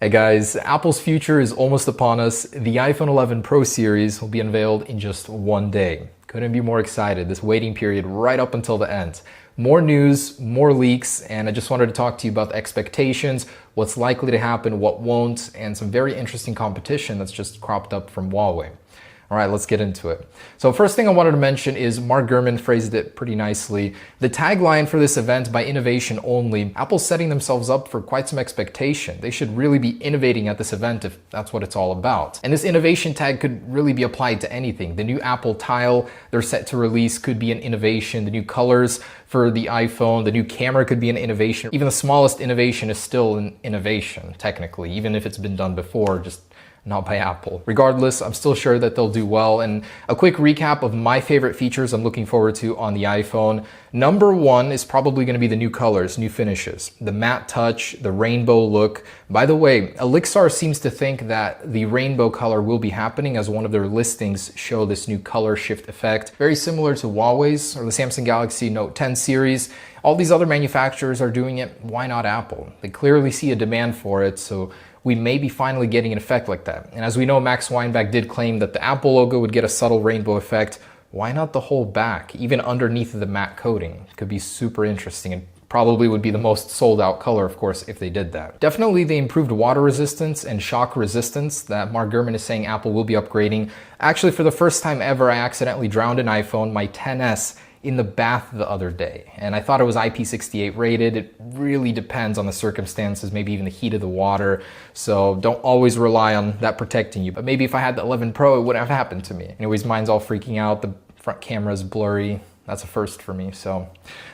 Hey guys, Apple's future is almost upon us. The iPhone 11 Pro series will be unveiled in just one day. Couldn't be more excited. This waiting period right up until the end. More news, more leaks, and I just wanted to talk to you about the expectations, what's likely to happen, what won't, and some very interesting competition that's just cropped up from Huawei. All right, let's get into it. So first thing I wanted to mention is Mark Gurman phrased it pretty nicely. The tagline for this event, by innovation only, Apple's setting themselves up for quite some expectation. They should really be innovating at this event if that's what it's all about. And this innovation tag could really be applied to anything. The new Apple Tile they're set to release could be an innovation. The new colors for the iPhone, the new camera could be an innovation. Even the smallest innovation is still an innovation, technically, even if it's been done before, just not by Apple. Regardless, I'm still sure that they'll do well. And a quick recap of my favorite features I'm looking forward to on the iPhone. Number one is probably going to be the new colors, new finishes, the matte touch, the rainbow look. By the way, Elixir seems to think that the rainbow color will be happening, as one of their listings show this new color shift effect. Very similar to Huawei's or the Samsung Galaxy Note 10 series. All these other manufacturers are doing it. Why not Apple? They clearly see a demand for it, so we may be finally getting an effect like that. And as we know, Max Weinbach did claim that the Apple logo would get a subtle rainbow effect. Why not the whole back, even underneath the matte coating? It could be super interesting and probably would be the most sold out color, of course, if they did that. Definitely the improved water resistance and shock resistance that Mark Gurman is saying Apple will be upgrading. Actually, for the first time ever, I accidentally drowned an iPhone, my XS, in the bath the other day, and I thought it was IP68 rated. It really depends on the circumstances, maybe even the heat of the water, so don't always rely on that protecting you. But maybe if I had the 11 Pro, it wouldn't have happened to me. Anyways, mine's all freaking out, the front camera's blurry. That's a first for me, so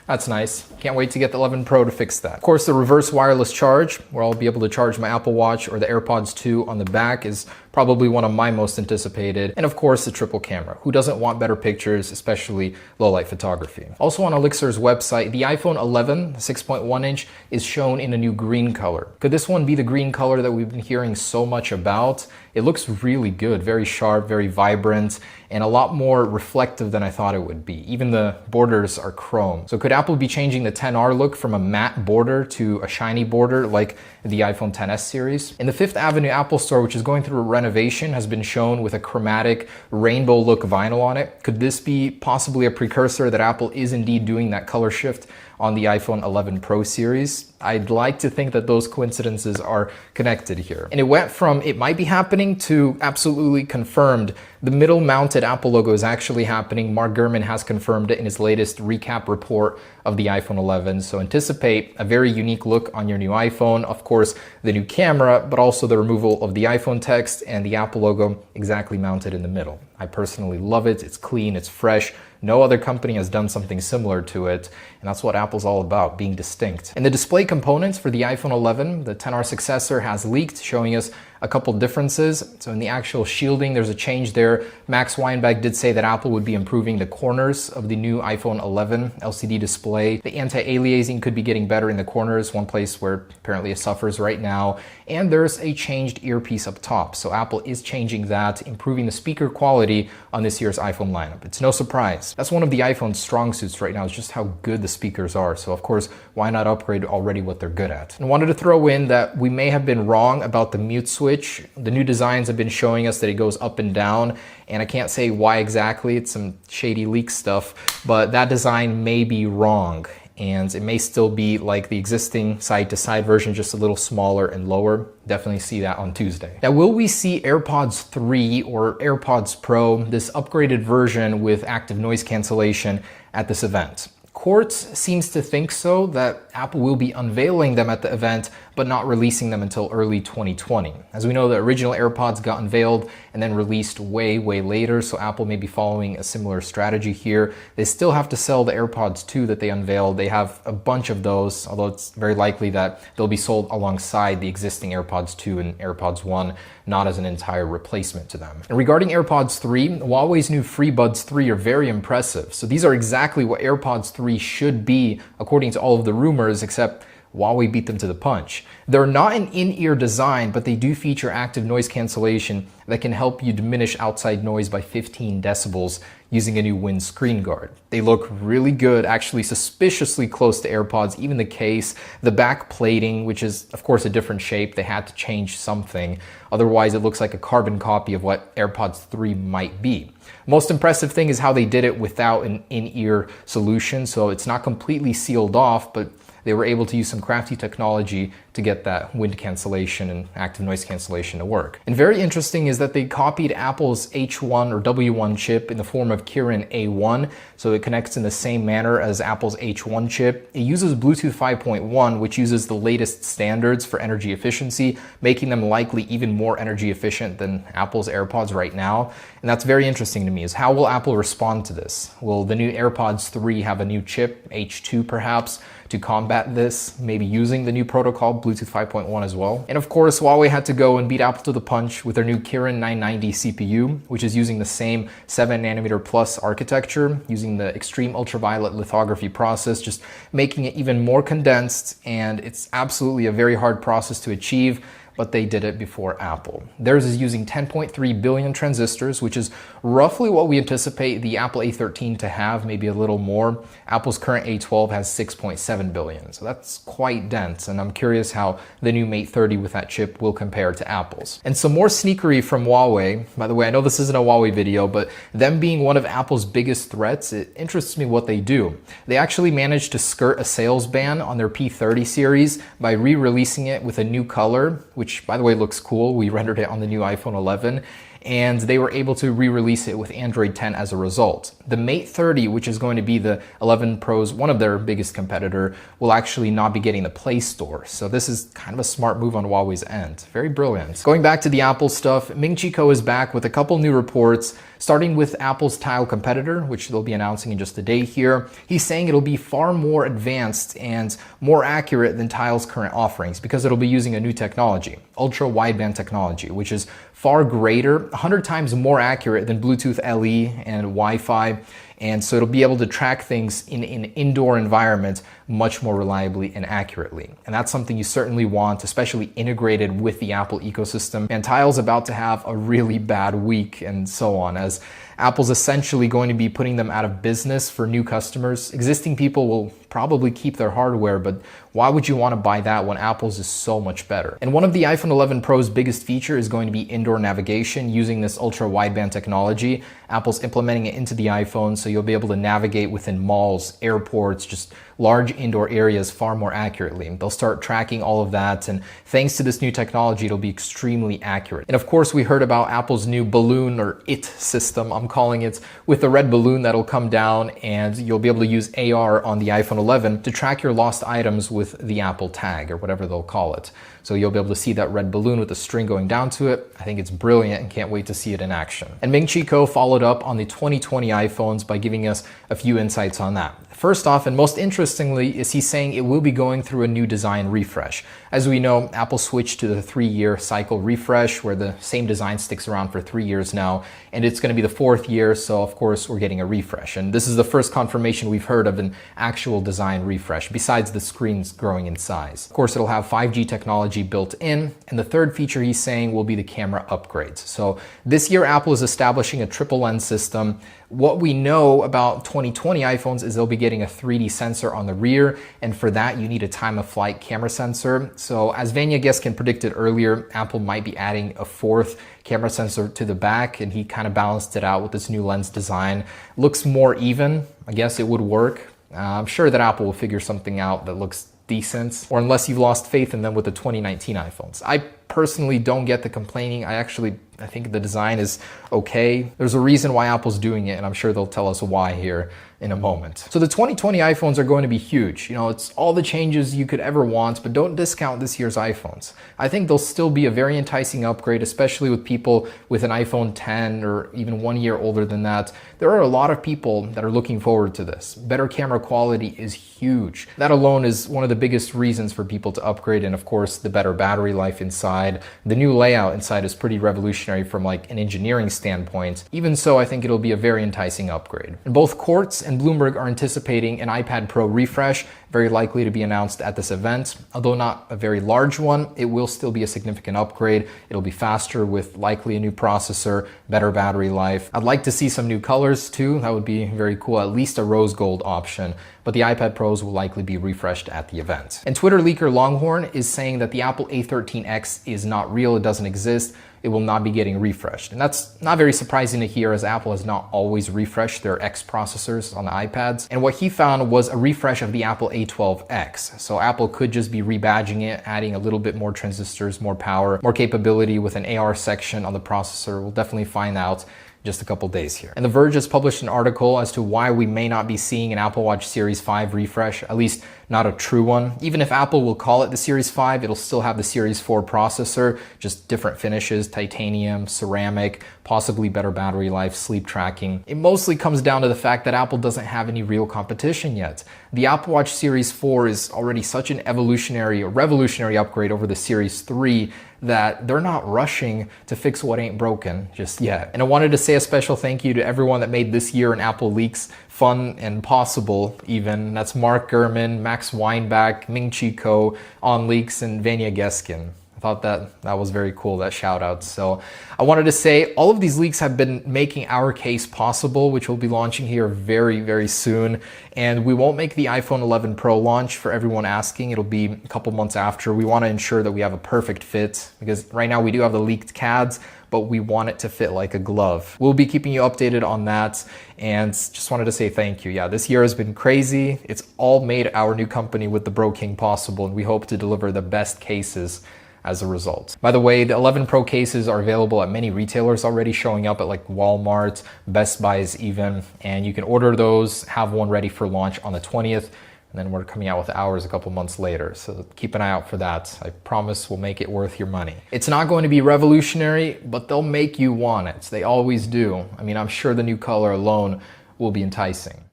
that's nice. Can't wait to get the 11 Pro to fix that. Of course, the reverse wireless charge, where I'll be able to charge my Apple Watch or the AirPods 2 on the back, is probably one of my most anticipated. And of course, the triple camera. Who doesn't want better pictures, especially low light photography? Also on Elixir's website, the iPhone 11, the 6.1 inch, is shown in a new green color. Could this one be the green color that we've been hearing so much about? It looks really good, very sharp, very vibrant, and a lot more reflective than I thought it would be. Even the borders are chrome. So could Apple be changing the XR look from a matte border to a shiny border like the iPhone XS series? In the Fifth Avenue Apple Store, which is going through a renovation, has been shown with a chromatic rainbow look vinyl on it. Could this be possibly a precursor that Apple is indeed doing that color shift on the iPhone 11 Pro series? I'd like to think that those coincidences are connected here. And it went from it might be happening to absolutely confirmed. The middle mounted Apple logo is actually happening. Mark Gurman has confirmed it in his latest recap report of the iPhone 11. So anticipate a very unique look on your new iPhone. Of course, the new camera, but also the removal of the iPhone text and the Apple logo exactly mounted in the middle. I personally love it. It's clean, it's fresh. No other company has done something similar to it, and that's what Apple's all about, being distinct. And the display components for the iPhone 11, the XR successor, has leaked, showing us a couple differences. So in the actual shielding, there's a change there. Max Weinbach did say that Apple would be improving the corners of the new iPhone 11 LCD display. The anti-aliasing could be getting better in the corners, one place where apparently it suffers right now. And there's a changed earpiece up top. So Apple is changing that, improving the speaker quality on this year's iPhone lineup. It's no surprise. That's one of the iPhone's strong suits right now, is just how good the speakers are. So of course, why not upgrade already what they're good at? And I wanted to throw in that we may have been wrong about the mute switch. The new designs have been showing us that it goes up and down, and I can't say why exactly. It's some shady leak stuff, but that design may be wrong, and it may still be like the existing side-to-side version, just a little smaller and lower. Definitely see that on Tuesday. Now, will we see AirPods 3 or AirPods Pro, this upgraded version with active noise cancellation, at this event? Quartz seems to think so, that Apple will be unveiling them at the event, but not releasing them until early 2020. As we know, the original AirPods got unveiled and then released way later, so Apple may be following a similar strategy here. They still have to sell the AirPods 2 that they unveiled. They have a bunch of those, although it's very likely that they'll be sold alongside the existing AirPods 2 and AirPods 1, not as an entire replacement to them. And regarding AirPods 3, Huawei's new FreeBuds 3 are very impressive. So these are exactly what AirPods 3 should be, according to all of the rumors, except Huawei beat them to the punch. They're not an in-ear design, but they do feature active noise cancellation that can help you diminish outside noise by 15 decibels using a new windscreen guard. They look really good, actually suspiciously close to AirPods, even the case, the back plating, which is of course a different shape. They had to change something. Otherwise, it looks like a carbon copy of what AirPods 3 might be. Most impressive thing is how they did it without an in-ear solution. So it's not completely sealed off, but they were able to use some crafty technology to get that wind cancellation and active noise cancellation to work. And very interesting is that they copied Apple's H1 or W1 chip in the form of Kirin A1, so it connects in the same manner as Apple's H1 chip. It uses Bluetooth 5.1, which uses the latest standards for energy efficiency, making them likely even more energy efficient than Apple's AirPods right now. And that's very interesting to me, is how will Apple respond to this? Will the new AirPods 3 have a new chip, H2 perhaps, to combat this, maybe using the new protocol, Bluetooth 5.1 as well? And of course, Huawei had to go and beat Apple to the punch with their new Kirin 990 CPU, which is using the same 7nm plus architecture, using the extreme ultraviolet lithography process, just making it even more condensed, and it's absolutely a very hard process to achieve, but they did it before Apple. Theirs is using 10.3 billion transistors, which is roughly what we anticipate the Apple A13 to have, maybe a little more. Apple's current A12 has 6.7 billion, so that's quite dense, and I'm curious how the new Mate 30 with that chip will compare to Apple's. And some more sneakery from Huawei. By the way, I know this isn't a Huawei video, but them being one of Apple's biggest threats, it interests me what they do. They actually managed to skirt a sales ban on their P30 series by re-releasing it with a new color, which by the way looks cool. We rendered it on the new iPhone 11, and they were able to re-release it with Android 10 as a result. The Mate 30, which is going to be the 11 Pro's, one of their biggest competitor, will actually not be getting the Play Store. So this is kind of a smart move on Huawei's end. Very brilliant. Going back to the Apple stuff, Ming-Chi Kuo is back with a couple new reports, starting with Apple's Tile competitor, which they'll be announcing in just a day here. He's saying it'll be far more advanced and more accurate than Tile's current offerings because it'll be using a new technology, ultra wideband technology, which is far greater, 100 times more accurate than Bluetooth LE and Wi-Fi. And so it'll be able to track things in an indoor environment much more reliably and accurately. And that's something you certainly want, especially integrated with the Apple ecosystem. And Tile's about to have a really bad week and so on, as Apple's essentially going to be putting them out of business for new customers. Existing people will probably keep their hardware, but why would you want to buy that when Apple's is so much better? And one of the iPhone 11 Pro's biggest feature is going to be indoor navigation using this ultra wideband technology. Apple's implementing it into the iPhone, so you'll be able to navigate within malls, airports, just large indoor areas far more accurately. They'll start tracking all of that, and thanks to this new technology, it'll be extremely accurate. And of course, we heard about Apple's new balloon, or IT system, I'm calling it, with the red balloon that'll come down, and you'll be able to use AR on the iPhone 11 to track your lost items with the Apple tag, or whatever they'll call it. So you'll be able to see that red balloon with the string going down to it. I think it's brilliant and can't wait to see it in action. And Ming-Chi Kuo followed up on the 2020 iPhones by giving us a few insights on that. First off, and most interestingly, is he's saying it will be going through a new design refresh. As we know, Apple switched to the 3-year cycle refresh, where the same design sticks around for 3 years now, and it's going to be the 4th year, so of course we're getting a refresh. And this is the first confirmation we've heard of an actual design refresh, besides the screens growing in size. Of course, it'll have 5G technology built in, and the third feature he's saying will be the camera upgrades. So this year, Apple is establishing a triple lens system. What we know about 2020 iPhones is they'll be getting a 3D sensor on the rear, and for that you need a time-of-flight camera sensor. So as Vanya Geskin predicted earlier, Apple might be adding a 4th camera sensor to the back, and he kind of balanced it out with this new lens design. Looks more even. I guess it would work. I'm sure that Apple will figure something out that looks decent, or unless you've lost faith in them with the 2019 iPhones. I personally don't get the complaining. I think the design is okay. There's a reason why Apple's doing it, and I'm sure they'll tell us why here in a moment. So the 2020 iPhones are going to be huge. You know, it's all the changes you could ever want, but don't discount this year's iPhones. I think they'll still be a very enticing upgrade, especially with people with an iPhone 10 or even 1 year older than that. There are a lot of people that are looking forward to this. Better camera quality is huge. That alone is one of the biggest reasons for people to upgrade, and of course, the better battery life inside. The new layout inside is pretty revolutionary from like an engineering standpoint. Even so, I think it'll be a very enticing upgrade. And both Quartz and Bloomberg are anticipating an iPad Pro refresh. very likely to be announced at this event. Although not a very large one, it will still be a significant upgrade. It'll be faster with likely a new processor, better battery life. I'd like to see some new colors too. That would be very cool, at least a rose gold option. But the iPad Pros will likely be refreshed at the event. And Twitter leaker Longhorn is saying that the Apple A13X is not real, it doesn't exist. It will not be getting refreshed. And that's not very surprising to hear, as Apple has not always refreshed their X processors on the iPads. And what he found was a refresh of the Apple A12X. So Apple could just be rebadging it, adding a little bit more transistors, more power, more capability with an AR section on the processor. We'll definitely find out just a couple days here. And The Verge has published an article as to why we may not be seeing an Apple Watch Series 5 refresh, at least not a true one. Even if Apple will call it the Series 5, it'll still have the Series 4 processor, just different finishes, titanium, ceramic, possibly better battery life, sleep tracking. It mostly comes down to the fact that Apple doesn't have any real competition yet. The Apple Watch Series 4 is already such an revolutionary upgrade over the Series 3 that they're not rushing to fix what ain't broken just yet. And I wanted to say a special thank you to everyone that made this year in Apple Leaks fun and possible even. That's Mark Gurman, Max Weinbach, Ming Chi Ko, On Leaks, and Vanya Geskin. I thought that was very cool, that shout out. So I wanted to say all of these leaks have been making our case possible, which we'll be launching here very, very soon. And we won't make the iPhone 11 Pro launch for everyone asking. It'll be a couple months after. We want to ensure that we have a perfect fit, because right now we do have the leaked CADs, but we want it to fit like a glove. We'll be keeping you updated on that, and just wanted to say thank you. Yeah, this year has been crazy. It's all made our new company with the Bro King possible, and we hope to deliver the best cases as a result. By the way, the 11 Pro cases are available at many retailers already, showing up at like Walmart, Best Buys even, and you can order those, have one ready for launch on the 20th, and then we're coming out with ours a couple months later. So keep an eye out for that. I promise we'll make it worth your money. It's not going to be revolutionary, but they'll make you want it. They always do. I mean, I'm sure the new color alone will be enticing.